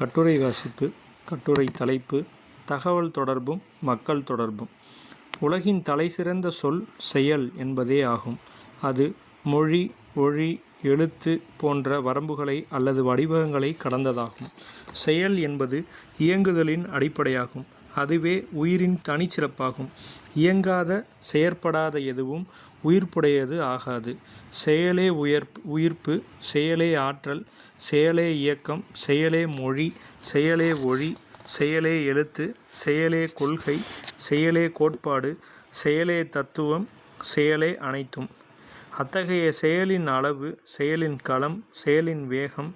கட்டுரை வாசிப்பு. கட்டுரை தலைப்பு: தகவல் தொடர்பும் மக்கள் தொடர்பும். உலகின் தலைசிறந்த சொல் செயல் என்பதே ஆகும். அது மொழி, ஒலி, எழுத்து போன்ற வரம்புகளை அல்லது வடிவங்களை கடந்ததாகும். செயல் என்பது இயங்குதலின் அடிப்படையாகும். அதுவே உயிரின் தனிச்சிறப்பாகும். இயங்காத, செயற்படாத எதுவும் உயிர்ப்புடையது ஆகாது. செயலே உயிர்ப்பு, செயலே ஆற்றல், செயலே இயக்கம், செயலே மொழி, செயலே ஒலி, செயலே எழுத்து, செயலே கொள்கை, செயலே கோட்பாடு, செயலே தத்துவம், செயலே அனைத்தும். அத்தகைய செயலின் அளவு, செயலின் களம், செயலின் வேகம்,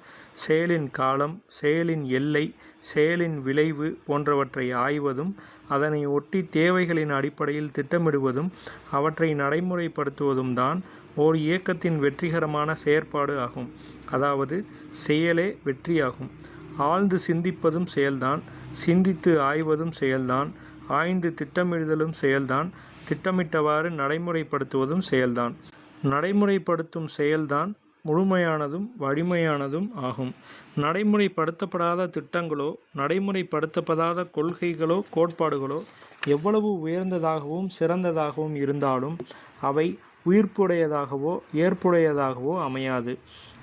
செயலின் காலம், செயலின் எல்லை, செயலின் விளைவு போன்றவற்றை ஆய்வதும், அதனை ஒட்டி தேவைகளின் அடிப்படையில் திட்டமிடுவதும், அவற்றை நடைமுறைப்படுத்துவதும் தான் ஓர் இயக்கத்தின் வெற்றிகரமான செயற்பாடு ஆகும். அதாவது செயலே வெற்றியாகும். ஆழ்ந்து சிந்திப்பதும் செயல்தான், சிந்தித்து ஆய்வதும் செயல்தான், ஆய்ந்து திட்டமிடுதலும் செயல்தான், திட்டமிட்டவாறு நடைமுறைப்படுத்துவதும் செயல்தான். நடைமுறைப்படுத்தும் செயல்தான் முழுமையானதும் வலிமையானதும் ஆகும். நடைமுறைப்படுத்தப்படாத திட்டங்களோ நடைமுறைப்படுத்தப்படாத கொள்கைகளோ கோட்பாடுகளோ எவ்வளவு உயர்ந்ததாகவும் சிறந்ததாகவும் இருந்தாலும் அவை உயிர்ப்புடையதாகவோ ஏற்புடையதாகவோ அமையாது.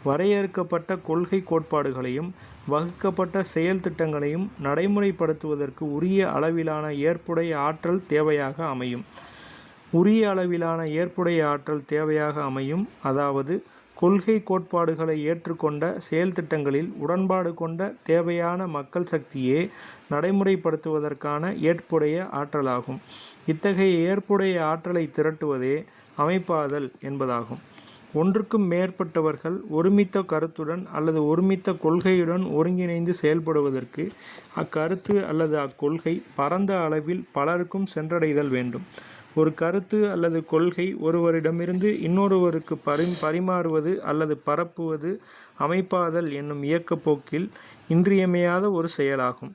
வரையறுக்கப்பட்ட கொள்கை கோட்பாடுகளையும் வகுக்கப்பட்ட செயல் திட்டங்களையும் நடைமுறைப்படுத்துவதற்கு உரிய அளவிலான ஏற்புடைய ஆற்றல் தேவையாக அமையும். உரிய அளவிலான ஏற்புடைய ஆற்றல் தேவையாக அமையும். அதாவது கொள்கை கோட்பாடுகளை ஏற்றுக்கொண்ட செயல் திட்டங்களில் உடன்பாடு கொண்ட தேவையான மக்கள் சக்தியே நடைமுறைப்படுத்துவதற்கான ஏற்புடைய ஆற்றலாகும். இத்தகைய ஏற்புடைய ஆற்றலை திரட்டுவதே அமைப்பாதல் என்பதாகும். ஒன்றுக்கும் மேற்பட்டவர்கள் ஒருமித்த கருத்துடன் அல்லது ஒருமித்த கொள்கையுடன் ஒருங்கிணைந்து செயல்படுவதற்கு அக்கருத்து அல்லது அக்கொள்கை பரந்த அளவில் பலருக்கும் சென்றடைதல் வேண்டும். ஒரு கருத்து அல்லது கொள்கை ஒருவரிடமிருந்து இன்னொருவருக்கு பரிமாறுவது அல்லது பரப்புவது அமைப்பாதல் என்னும் இயக்கப்போக்கில் இன்றியமையாத ஒரு செயலாகும்.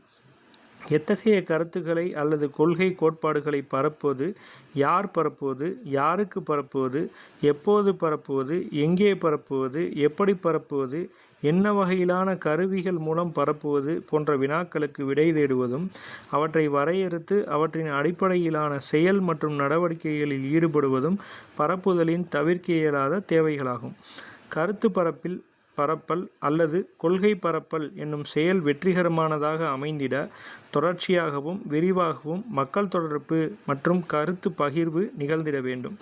எத்தகைய கருத்துக்களை அல்லது கொள்கை கோட்பாடுகளை பரப்புவது, யார் பரப்புவது, யாருக்கு பரப்புவது, எப்போது பரப்புவது, எங்கே பரப்புவது, எப்படி பரப்புவது, என்ன வகையிலான கருவிகள் மூலம் பரப்புவது போன்ற வினாக்களுக்கு விடை தேடுவதும், அவற்றை வரையறுத்து அவற்றின் அடிப்படையிலான செயல் மற்றும் நடவடிக்கைகளில் ஈடுபடுவதும் பரப்புதலின் தவிர்க்க இயலாத தேவைகளாகும். கருத்து பரப்பல் அல்லது கொள்கை பரப்பல் என்னும் செயல் வெற்றிகரமானதாக அமைந்திட தொடர்ச்சியாகவும் விரிவாகவும் மக்கள் தொடர்பு மற்றும் கருத்து பகிர்வு நிகழ்ந்திட வேண்டும்.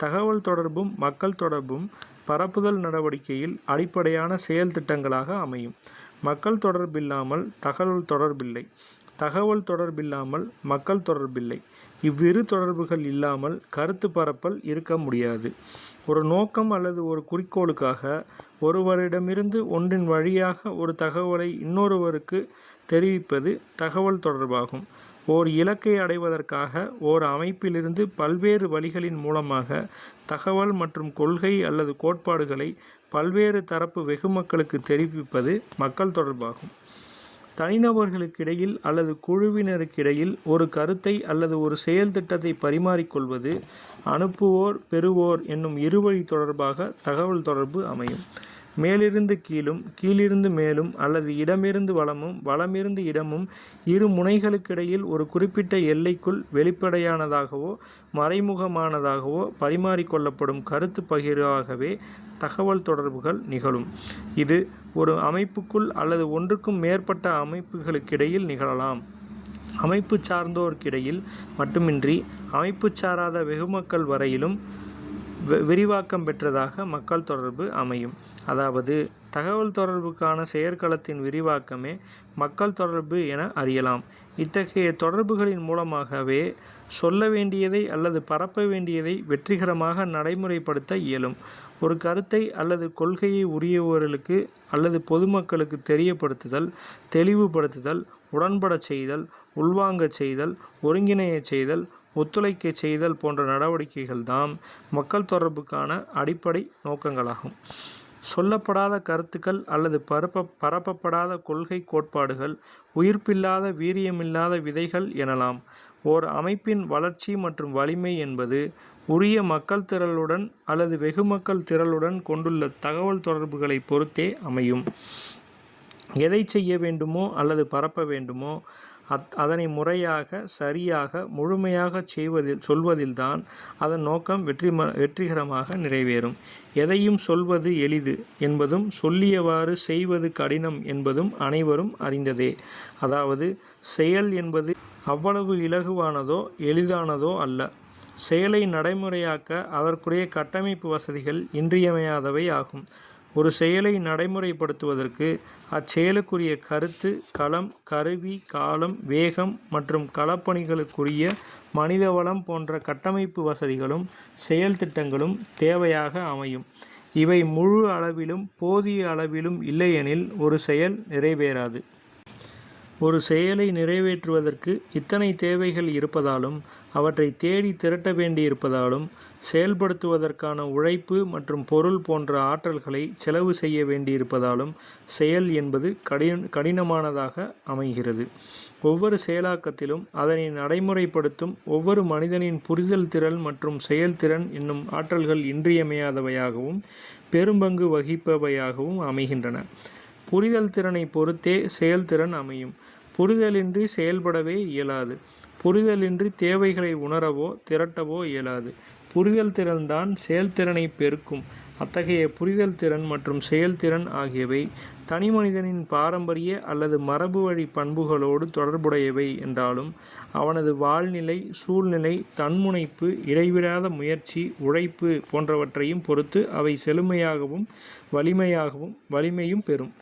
தகவல் தொடர்பும் மக்கள் தொடர்பும் பரப்புதல் நடவடிக்கையில் அடிப்படையான செயல் திட்டங்களாக அமையும். மக்கள் தொடர்பில்லாமல் தகவல் தொடர்பில்லை. தகவல் தொடர்பில்லாமல் மக்கள் தொடர்பில்லை. இவ்விரு தொடர்புகள் இல்லாமல் கருத்து பரப்பல் இருக்க முடியாது. ஒரு நோக்கம் அல்லது ஒரு குறிக்கோளுக்காக ஒருவரிடமிருந்து ஒன்றின் வழியாக ஒரு தகவலை இன்னொருவருக்கு தெரிவிப்பது தகவல் தொடர்பாகும். ஓர் இலக்கை அடைவதற்காக ஓர் அமைப்பிலிருந்து பல்வேறு வழிகளின் மூலமாக தகவல் மற்றும் கொள்கை அல்லது கோட்பாடுகளை பல்வேறு தரப்பு வெகுமக்களுக்கு தெரிவிப்பது மக்கள் தொடர்பாகும். தனிநபர்களுக்கிடையில் அல்லது குழுவினருக்கிடையில் ஒரு கருத்தை அல்லது ஒரு செயல் திட்டத்தை பரிமாறிக்கொள்வது அனுப்புவோர் பெறுவோர் என்னும் இருவழி தொடர்பாக தகவல் தொடர்பு அமையும். மேலிருந்து கீழும், கீழிருந்து மேலும் அல்லது இடமிருந்து வலமும் வலமிருந்து இடமும் இரு முனைகளுக்கிடையில் ஒரு குறிப்பிட்ட எல்லைக்குள் வெளிப்படையானதாகவோ மறைமுகமானதாகவோ பரிமாறிக்கொள்ளப்படும் கருத்து பகிர்வாகவே தகவல் தொடர்புகள் நிகழும். இது ஒரு அமைப்புக்குள் அல்லது ஒன்றுக்கும் மேற்பட்ட அமைப்புகளுக்கிடையில் நிகழலாம். அமைப்பு சார்ந்தோர்க்கிடையில் மட்டுமின்றி அமைப்பு சாராத வெகுமக்கள் வரையிலும் விரிவாக்கம் பெற்றதாக மக்கள் தொடர்பு அமையும். அதாவது தகவல் தொடர்புக்கான செயற்களத்தின் விரிவாக்கமே மக்கள் தொடர்பு என அறியலாம். இத்தகைய தொடர்புகளின் மூலமாகவே சொல்ல வேண்டியதை அல்லது பரப்ப வேண்டியதை வெற்றிகரமாக நடைமுறைப்படுத்த இயலும். ஒரு கருத்தை அல்லது கொள்கையை உரியவர்களுக்கு அல்லது பொதுமக்களுக்கு தெரியப்படுத்துதல், தெளிவுபடுத்துதல், உடன்படச் செய்தல், உள்வாங்கச் செய்தல், ஒருங்கிணையச் செய்தல், ஒத்துழைக்கச் செய்தல் போன்ற நடவடிக்கைகள் தாம் மக்கள் தொடர்புக்கான அடிப்படை நோக்கங்களாகும். சொல்லப்படாத கருத்துக்கள் அல்லது பரப்பப்படாத கொள்கை கோட்பாடுகள் உயிர்ப்பில்லாத வீரியமில்லாத விதைகள் எனலாம். ஓர் அமைப்பின் வளர்ச்சி மற்றும் வலிமை என்பது உரிய மக்கள் திரளுடன் அல்லது வெகுமக்கள் திரளுடன் கொண்டுள்ள தகவல் தொடர்புகளை பொறுத்தே அமையும். எதை செய்ய வேண்டுமோ அல்லது பரப்ப வேண்டுமோ அதனை முறையாக, சரியாக, முழுமையாக சொல்வதில்தான் அதன் நோக்கம் வெற்றிகரமாக நிறைவேறும். எதையும் சொல்வது எளிது என்பதும் சொல்லியவாறு செய்வது கடினம் என்பதும் அனைவரும் அறிந்ததே. அதாவது செயல் என்பது அவ்வளவு இலகுவானதோ எளிதானதோ அல்ல. செயலை நடைமுறையாக்க அதற்குரிய கட்டமைப்பு வசதிகள் இன்றியமையாதவை ஆகும். ஒரு செயலை நடைமுறைப்படுத்துவதற்கு அச்செயலுக்குரிய கருத்து, களம், கருவி, காலம், வேகம் மற்றும் களப்பணிகளுக்குரிய மனிதவளம் போன்ற கட்டமைப்பு வசதிகளும் செயல் திட்டங்களும் தேவையாக அமையும். இவை முழு அளவிலும் போதிய அளவிலும் இல்லையெனில் ஒரு செயல் நிறைவேறாது. ஒரு செயலை நிறைவேற்றுவதற்கு இத்தனை தேவைகள் இருப்பதாலும் அவற்றை தேடி திரட்ட வேண்டியிருப்பதாலும் செயல்படுத்துவதற்கான உழைப்பு மற்றும் பொருள் போன்ற ஆற்றல்களை செலவு செய்ய வேண்டியிருப்பதாலும் செயல் என்பது கடினமானதாக அமைகிறது. ஒவ்வொரு செயலாக்கத்திலும் அதனை நடைமுறைப்படுத்தும் ஒவ்வொரு மனிதனின் புரிதல் திறன் மற்றும் செயல்திறன் என்னும் ஆற்றல்கள் இன்றியமையாதவையாகவும் பெரும்பங்கு வகிப்பவையாகவும் அமைகின்றன. புரிதல் திறனை பொறுத்தே செயல்திறன் அமையும். புரிதலின்றி செயல்படவே இயலாது. புரிதலின்றி தேவைகளை உணரவோ திரட்டவோ இயலாது. புரிதல் திறன்தான் செயல்திறனை பெருக்கும். அத்தகைய புரிதல் திறன் மற்றும் செயல்திறன் ஆகியவை தனிமனிதனின் பாரம்பரிய அல்லது மரபு வழி பண்புகளோடு தொடர்புடையவை என்றாலும் அவனது வாழ்நிலை, சூழ்நிலை, தன்முனைப்பு, இடைவிடாத முயற்சி, உழைப்பு போன்றவற்றையும் பொறுத்து அவை செழுமையாகவும் வலிமையும் பெறும்.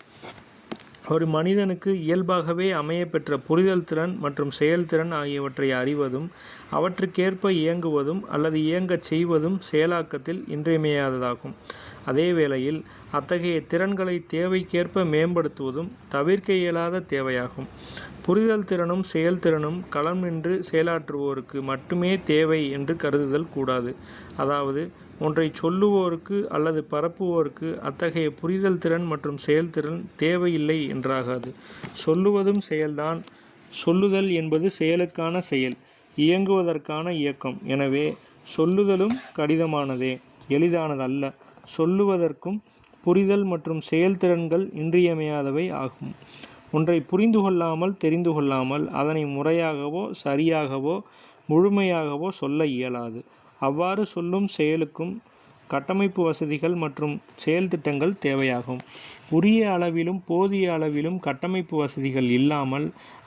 ஒரு மனிதனுக்கு இயல்பாகவே அமையப்பெற்ற புரிதல் திறன் மற்றும் செயல்திறன் ஆகியவற்றை அறிவதும் அவற்றுக்கேற்ப இயங்குவதும் அல்லது இயங்கச் செய்வதும் செயலாக்கத்தில் இன்றியமையாததாகும். அதே வேளையில் அத்தகைய திறன்களை தேவைக்கேற்ப மேம்படுத்துவதும் தவிர்க்க இயலாத தேவையாகும். புரிதல் திறனும் செயல்திறனும் களம் நின்று செயலாற்றுவோருக்கு மட்டுமே தேவை என்று கருதுதல் கூடாது. அதாவது ஒன்றை சொல்லுவோருக்கு அல்லது பரப்புவோருக்கு அத்தகைய புரிதல் திறன் மற்றும் செயல்திறன் தேவையில்லை என்றாகாது. சொல்லுவதும் செயல்தான். சொல்லுதல் என்பது செயலுக்கான செயல், இயங்குவதற்கான இயக்கம். எனவே சொல்லுதலும் கடினமானதே, எளிதானதல்ல. சொல்லுவதற்கும் புரிதல் மற்றும் செயல்திறன்கள் இன்றியமையாதவை ஆகும். ஒன்றை புரிந்து கொள்ளாமல் தெரிந்து கொள்ளாமல் அதனை முறையாகவோ சரியாகவோ முழுமையாகவோ சொல்ல இயலாது. அவ்வாறு சொல்லும் செயலுக்கும் கட்டமைப்பு வசதிகள் மற்றும் செயல் திட்டங்கள் தேவையாகும். உரிய அளவிலும் போதிய அளவிலும் கட்டமைப்பு வசதிகள் இல்லாமல்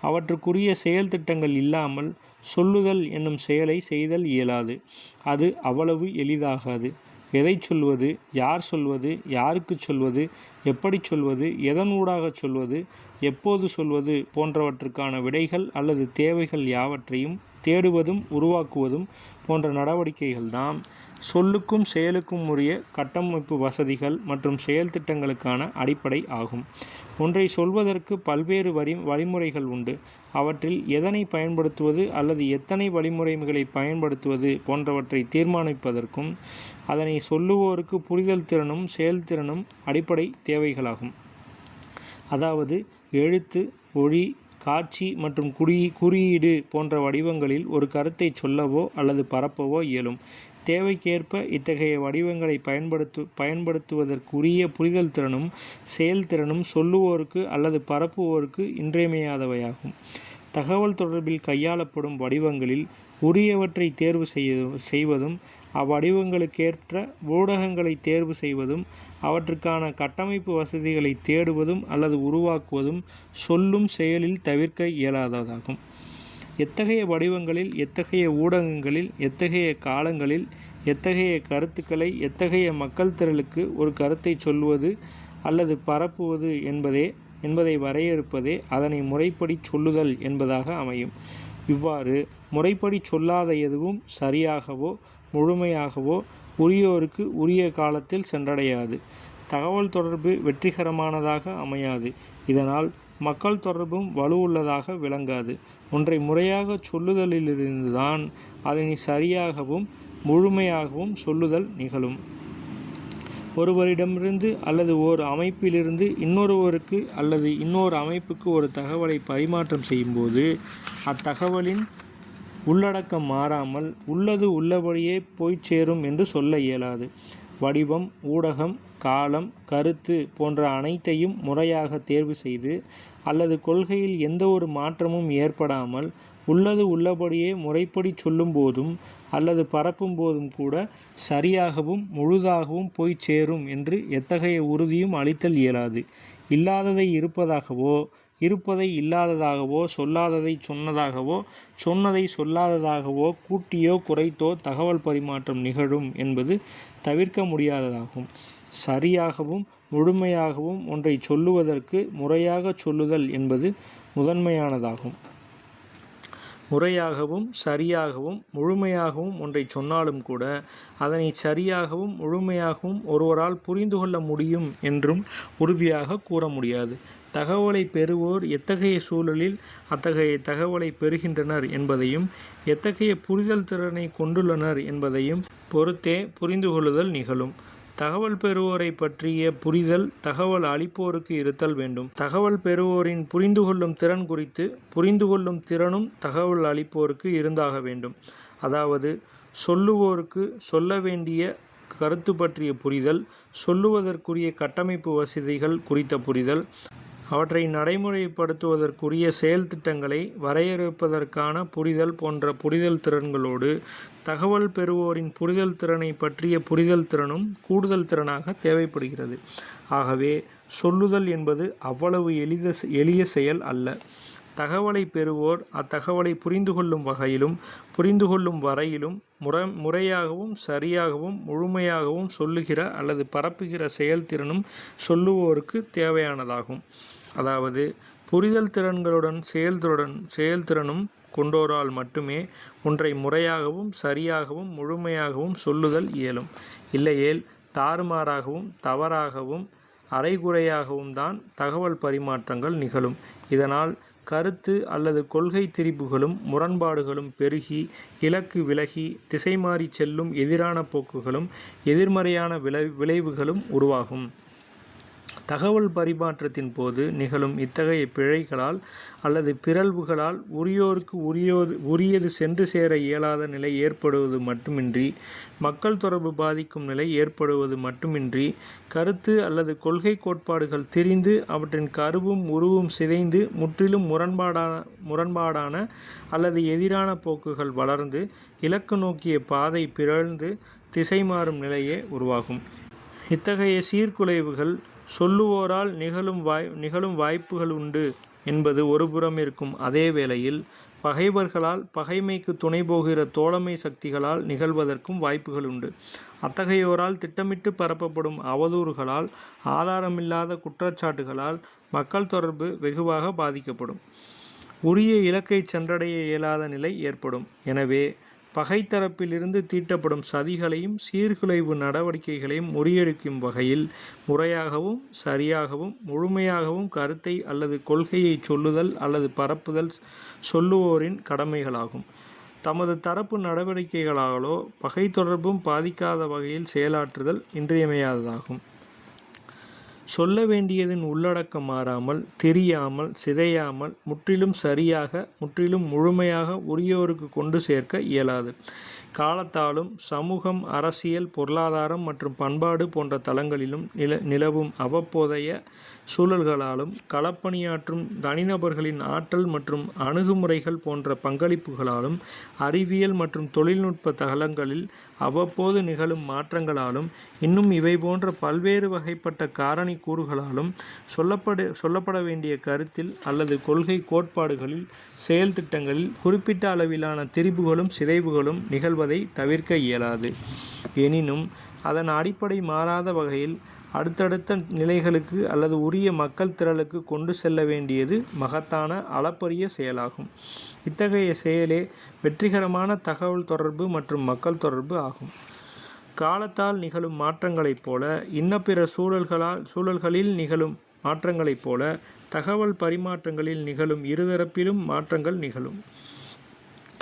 அவற்றுக்குரிய செயல் திட்டங்கள் இல்லாமல் சொல்லுதல் என்னும் செயலை செய்தல் இயலாது. அது அவ்வளவு எளிதாகாது. எதை சொல்வது, யார் சொல்வது, யாருக்கு சொல்வது, எப்படி சொல்வது, எதன் ஊடாக சொல்வது, எப்போது சொல்வது போன்றவற்றுக்கான விடைகள் அல்லது தேவைகள் யாவற்றையும் தேடுவதும் உருவாக்குவதும் போன்ற நடவடிக்கைகள்தான் சொல்லுக்கும் செயலுக்கும் உரிய கட்டமைப்பு வசதிகள் மற்றும் செயல் திட்டங்களுக்கான அடிப்படை ஆகும். ஒன்றை சொல்வதற்கு பல்வேறு வழிமுறைகள் உண்டு. அவற்றில் எதனை பயன்படுத்துவது அல்லது எத்தனை வழிமுறைகளை பயன்படுத்துவது போன்றவற்றை தீர்மானிப்பதற்கும் அதனை சொல்லுவோருக்கு புரிதல் திறனும் செயல்திறனும் அடிப்படை தேவைகளாகும். அதாவது எழுத்து, ஒளி, காட்சி மற்றும் குறியீடு போன்ற வடிவங்களில் ஒரு கருத்தை சொல்லவோ அல்லது பரப்பவோ இயலும். தேவைக்கேற்ப இத்தகைய வடிவங்களை பயன்படுத்துவதற்குரிய புரிதல் திறனும் செயல்திறனும் சொல்லுவோருக்கு அல்லது பரப்புவோருக்கு இன்றியமையாதவையாகும். தகவல் தொடர்பில் கையாளப்படும் வடிவங்களில் உரியவற்றை தேர்வு செய்வதும் அவ்வடிவங்களுக்கேற்ற ஊடகங்களை தேர்வு செய்வதும் அவற்றுக்கான கட்டமைப்பு வசதிகளை தேடுவதும் அல்லது உருவாக்குவதும் சொல்லும் செயலில் தவிர்க்க இயலாததாகும். எத்தகைய வடிவங்களில், எத்தகைய ஊடகங்களில், எத்தகைய காலங்களில், எத்தகைய கருத்துக்களை, எத்தகைய மக்கள் திரளுக்கு ஒரு கருத்தை சொல்வது அல்லது பரப்புவது என்பதை வரையறுப்பதே அதனை முறைப்படி சொல்லுதல் என்பதாக அமையும். இவ்வாறு முறைப்படி சொல்லாத எதுவும் சரியாகவோ முழுமையாகவோ உரியோருக்கு உரிய காலத்தில் சென்றடையாது. தகவல் தொடர்பு வெற்றிகரமானதாக அமையாது. இதனால் மக்கள் தொடர்பும் வலுவுள்ளதாக விளங்காது. ஒன்றை முறையாக சொல்லுதலிலிருந்துதான் அதனை சரியாகவும் முழுமையாகவும் சொல்லுதல் நிகழும். ஒருவரிடமிருந்து அல்லது ஓர் அமைப்பிலிருந்து இன்னொருவருக்கு அல்லது இன்னொரு அமைப்புக்கு ஒரு தகவலை பரிமாற்றம் செய்யும்போது அத்தகவலின் உள்ளடக்கம் மாறாமல் உள்ளது உள்ளபடியே போய்ச் சேரும் என்று சொல்ல இயலாது. வடிவம், ஊடகம், காலம், கருத்து போன்ற அனைத்தையும் முறையாக தேர்வு செய்து அல்லது கொள்கையில் எந்த ஒரு மாற்றமும் ஏற்படாமல் உள்ளது உள்ளபடியே முறைப்படி சொல்லும் போதும் அல்லது பரப்பும் போதும் கூட சரியாகவும் முழுதாகவும் போய் சேரும் என்று எத்தகைய உறுதியும் அளித்தல் இயலாது. இல்லாததை இருப்பதாகவோ, இருப்பதை இல்லாததாகவோ, சொல்லாததை சொன்னதாகவோ, சொன்னதை சொல்லாததாகவோ கூட்டியோ குறைத்தோ தகவல் பரிமாற்றம் நிகழும் என்பது தவிர்க்க முடியாததாகும். சரியாகவும் முழுமையாகவும் ஒன்றை சொல்லுவதற்கு முறையாக சொல்லுதல் என்பது முதன்மையானதாகும். முறையாகவும் சரியாகவும் முழுமையாகவும் ஒன்றை சொன்னாலும் கூட அதனை சரியாகவும் முழுமையாகவும் ஒருவரால் புரிந்து கொள்ள முடியும் என்றும் உறுதியாக கூற முடியாது. தகவலை பெறுவோர் எத்தகைய சூழலில் அத்தகைய தகவலை பெறுகின்றனர் என்பதையும் எத்தகைய புரிதல் திறனை கொண்டுள்ளனர் என்பதையும் பொறுத்தே புரிந்து கொள்ளுதல் நிகழும். தகவல் பெறுவோரை பற்றிய புரிதல் தகவல் அளிப்போருக்கு இருத்தல் வேண்டும். தகவல் பெறுவோரின் புரிந்து கொள்ளும் திறன் குறித்து புரிந்து கொள்ளும் திறனும் தகவல் அளிப்போருக்கு இருந்தாக வேண்டும். அதாவது சொல்லுவோருக்கு சொல்ல வேண்டிய கருத்து பற்றிய புரிதல், சொல்லுவதற்குரிய கட்டமைப்பு வசதிகள் குறித்த புரிதல், அவற்றை நடைமுறைப்படுத்துவதற்குரிய செயல் திட்டங்களை வரையறுப்பதற்கான புரிதல் போன்ற புரிதல் திறன்களோடு தகவல் பெறுவோரின் புரிதல் திறனை பற்றிய புரிதல் திறனும் கூடுதல் திறனாக தேவைப்படுகிறது. ஆகவே சொல்லுதல் என்பது அவ்வளவு எளிய செயல் அல்ல. தகவலை பெறுவோர் அத்தகவலை புரிந்து கொள்ளும் வகையிலும் புரிந்து கொள்ளும் வரையிலும் முறையாகவும் சரியாகவும் முழுமையாகவும் சொல்லுகிற அல்லது பரப்புகிற செயல்திறனும் சொல்லுவோருக்கு தேவையானதாகும். அதாவது புரிதல் திறன்களுடன் செயல்திறனும் கொண்டோரால் மட்டுமே ஒன்றை முறையாகவும் சரியாகவும் முழுமையாகவும் சொல்லுதல் இயலும். இல்லையேல் தாறுமாறாகவும் தவறாகவும் அரைகுறையாகவும் தான் தகவல் பரிமாற்றங்கள் நிகழும். இதனால் கருத்து அல்லது கொள்கை திரிபுகளும் முரண்பாடுகளும் பெருகி இலக்கு விலகி திசை மாறி செல்லும் எதிரான போக்குகளும் எதிர்மறையான விளைவுகளும் உருவாகும். தகவல் பரிமாற்றத்தின் போது நிகழும் இத்தகைய பிழைகளால் அல்லது பிறழ்வுகளால் உரியோருக்கு உரியது சென்று சேர இயலாத நிலை ஏற்படுவது மட்டுமின்றி மக்கள் தொடர்பு பாதிக்கும் நிலை ஏற்படுவது மட்டுமின்றி கருத்து அல்லது கொள்கை கோட்பாடுகள் திரிந்து அவற்றின் கருவும் உருவும் சிதைந்து முற்றிலும் முரண்பாடான அல்லது எதிரான போக்குகள் வளர்ந்து இலக்கு நோக்கிய பாதை பிறழ்ந்து திசை மாறும் நிலையே உருவாகும். இத்தகைய சீர்குலைவுகள் சொல்லுவோரால் நிகழும் வாய்ப்புகள் உண்டு என்பது ஒருபுறம் இருக்கும் அதே வேளையில் பகைவர்களால் பகைமைக்கு துணை போகிற தோழமை சக்திகளால் நிகழ்வதற்கும் வாய்ப்புகள் உண்டு. அத்தகையோரால் திட்டமிட்டு பரப்பப்படும் அவதூறுகளால் ஆதாரமில்லாத குற்றச்சாட்டுகளால் மக்கள் தொடர்பு வெகுவாக பாதிக்கப்படும். உரிய இலக்கை சென்றடைய இயலாத நிலை ஏற்படும். எனவே பகைத்தரப்பிலிருந்து தீட்டப்படும் சதிகளையும் சீர்குலைவு நடவடிக்கைகளையும் முறியடிக்கும் வகையில் முறையாகவும் சரியாகவும் முழுமையாகவும் கருத்தை அல்லது கொள்கையை சொல்லுதல் அல்லது பரப்புதல் சொல்லுவோரின் கடமைகளாகும். தமது தரப்பு நடவடிக்கைகளாலோ பகை தொடர்பும் பாதிக்காத வகையில் செயலாற்றுதல் இன்றியமையாததாகும். சொல்ல வேண்டியதன் உள்ளடக்கம் மாறாமல் தெரியாமல் சிதையாமல் முற்றிலும் சரியாக முற்றிலும் முழுமையாக உரியோருக்கு கொண்டு சேர்க்க இயலாது. காலத்தாலும் சமூகம், அரசியல், பொருளாதாரம் மற்றும் பண்பாடு போன்ற தளங்களிலும் நிலவும் அவ்வப்போதைய சூழல்களாலும் களப்பணியாற்றும் தனிநபர்களின் ஆற்றல் மற்றும் அணுகுமுறைகள் போன்ற பங்களிப்புகளாலும் அறிவியல் மற்றும் தொழில்நுட்ப தளங்களில் அவ்வப்போது நிகழும் மாற்றங்களாலும் இன்னும் இவை போன்ற பல்வேறு வகைப்பட்ட காரணி கூறுகளாலும் சொல்லப்பட வேண்டிய கருத்தில் அல்லது கொள்கை கோட்பாடுகளில் செயல் திட்டங்களில் குறிப்பிட்ட அளவிலான திரிபுகளும் சிதைவுகளும் நிகழ்வதை தவிர்க்க இயலாது. எனினும் அதன் அடிப்படை மாறாத வகையில் அடுத்தடுத்த நிலைகளுக்கு அல்லது உரிய மக்கள் திரளுக்கு கொண்டு செல்ல வேண்டியது மகத்தான அளப்பரிய செயலாகும். இத்தகைய செயலே வெற்றிகரமான தகவல் தொடர்பு மற்றும் மக்கள் தொடர்பு ஆகும். காலத்தால் நிகழும் மாற்றங்களைப் போல இன்னபிற சூழல்களில் நிகழும் மாற்றங்களைப் போல தகவல் பரிமாற்றங்களில் நிகழும் இருதரப்பிலும் மாற்றங்கள் நிகழும்.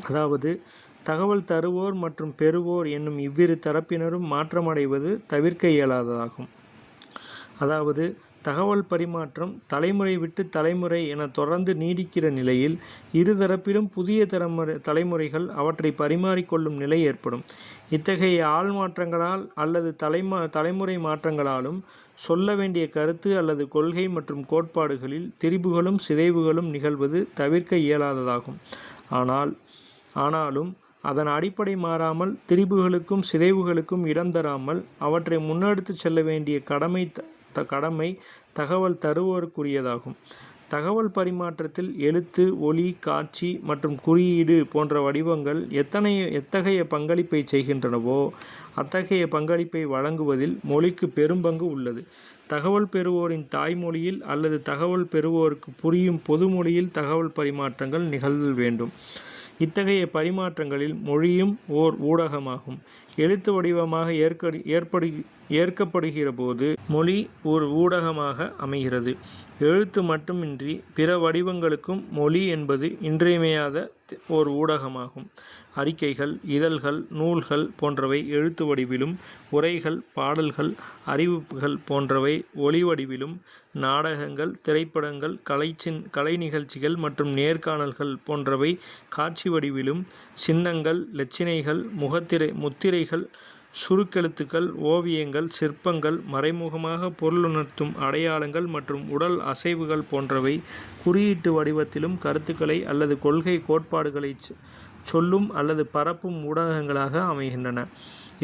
அதாவது தகவல் தருவோர் மற்றும் பெறுவோர் என்னும் இவ்விரு தரப்பினரும் மாற்றமடைவது தவிர்க்க இயலாததாகும். அதாவது தகவல் பரிமாற்றம் தலைமுறை விட்டு தலைமுறை என தொடர்ந்து நீடிக்கிற நிலையில் இருதரப்பிலும் புதிய தலைமுறைகள் அவற்றை பரிமாறிக்கொள்ளும் நிலை ஏற்படும். இத்தகைய ஆள் மாற்றங்களால் அல்லது தலைமுறை மாற்றங்களாலும் சொல்ல வேண்டிய கருத்து அல்லது கொள்கை மற்றும் கோட்பாடுகளில் திரிபுகளும் சிதைவுகளும் நிகழ்வது தவிர்க்க இயலாததாகும். ஆனாலும் அதன் அடிப்படை மாறாமல் திரிபுகளுக்கும் சிதைவுகளுக்கும் இடம் தராமல் அவற்றை முன்னெடுத்துச் செல்ல வேண்டிய கடமை தகவல் தருவோருக்குரியதாகும். தகவல் பரிமாற்றத்தில் எழுத்து, ஒலி, காட்சி மற்றும் குறியீடு போன்ற வடிவங்கள் எத்தகைய பங்களிப்பை செய்கின்றனவோ அத்தகைய பங்களிப்பை வழங்குவதில் மொழிக்கு பெரும்பங்கு உள்ளது. தகவல் பெறுவோரின் தாய்மொழியில் அல்லது தகவல் பெறுவோருக்கு புரியும் பொதுமொழியில் தகவல் பரிமாற்றங்கள் நிகழ்தல் வேண்டும். இத்தகைய பரிமாற்றங்களில் மொழியும் ஓர் ஊடகமாகும். எழுத்து வடிவமாக ஏற்கப்படுகிற போது மொழி ஒரு ஊடகமாக அமைகிறது. எழுத்து மட்டுமின்றி பிற வடிவங்களுக்கும் மொழி என்பது இன்றியமையாத ஓர் ஊடகமாகும். அறிக்கைகள், இதழ்கள், நூல்கள் போன்றவை எழுத்து வடிவிலும், உரைகள், பாடல்கள், அறிவிப்புகள் போன்றவை ஒலி வடிவிலும், நாடகங்கள், திரைப்படங்கள், கலை நிகழ்ச்சிகள் மற்றும் நேர்காணல்கள் போன்றவை காட்சி வடிவிலும், சின்னங்கள், இலச்சினைகள், முத்திரைகள், சுருக்கெழுத்துக்கள், ஓவியங்கள், சிற்பங்கள், மறைமுகமாக பொருளுணர்த்தும் அடையாளங்கள் மற்றும் உடல் அசைவுகள் போன்றவை குறியீட்டு வடிவத்திலும் கருத்துக்களை அல்லது கொள்கை கோட்பாடுகளை சொல்லும் அல்லது பரப்பும் ஊடகங்களாக அமைகின்றன.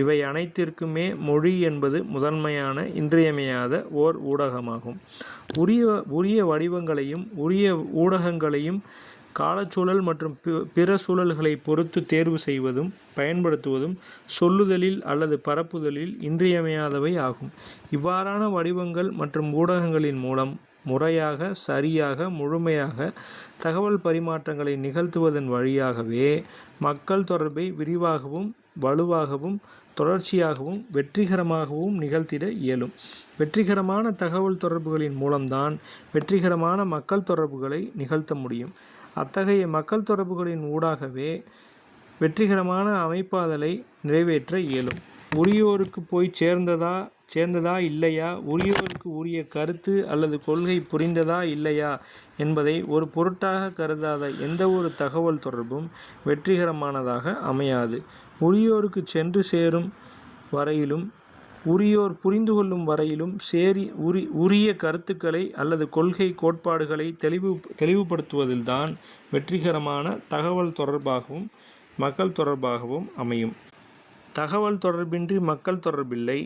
இவை அனைத்திற்குமே மொழி என்பது முதன்மையான இன்றியமையாத ஓர் ஊடகமாகும். உரிய வடிவங்களையும் உரிய ஊடகங்களையும் காலச்சூழல் மற்றும் பிற சூழல்களை பொறுத்து தேர்வு செய்வதும் பயன்படுத்துவதும் சொல்லுதலில் அல்லது பரப்புதலில் இன்றியமையாதவை ஆகும். இவ்வாறான வடிவங்கள் மற்றும் ஊடகங்களின் மூலம் முறையாக, சரியாக, முழுமையாக தகவல் பரிமாற்றங்களை நிகழ்த்துவதன் வழியாகவே மக்கள் தொடர்பை விரிவாகவும், வலுவாகவும், தொடர்ச்சியாகவும், வெற்றிகரமாகவும் நிகழ்த்திட இயலும். வெற்றிகரமான தகவல் தொடர்புகளின் மூலம்தான் வெற்றிகரமான மக்கள் தொடர்புகளை நிகழ்த்த முடியும். அத்தகைய மக்கள் தொடர்புகளின் ஊடாகவே வெற்றிகரமான அமைப்பாதலை நிறைவேற்ற இயலும். உரியோருக்கு போய் சேர்ந்ததா இல்லையா, உரியோருக்கு உரிய கருத்து அல்லது கொள்கை புரிந்ததா இல்லையா என்பதை ஒரு பொருட்டாக கருதாத எந்த ஒரு தகவல் தொடர்பும் வெற்றிகரமானதாக அமையாது. உரியோருக்கு சென்று சேரும் வரையிலும், உரியோர் புரிந்து கொள்ளும் வரையிலும் உரிய கருத்துக்களை அல்லது கொள்கை கோட்பாடுகளை தெளிவுபடுத்துவதில்தான் வெற்றிகரமான தகவல் தொடர்பாகவும் மக்கள் தொடர்பாகவும் அமையும். தகவல் தொடர்பின்றி மக்கள் தொடர்பில்லை.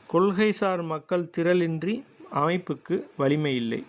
கொள்கைசார் மக்கள் திரளின்றி அமைப்புக்கு வலிமையில்லை.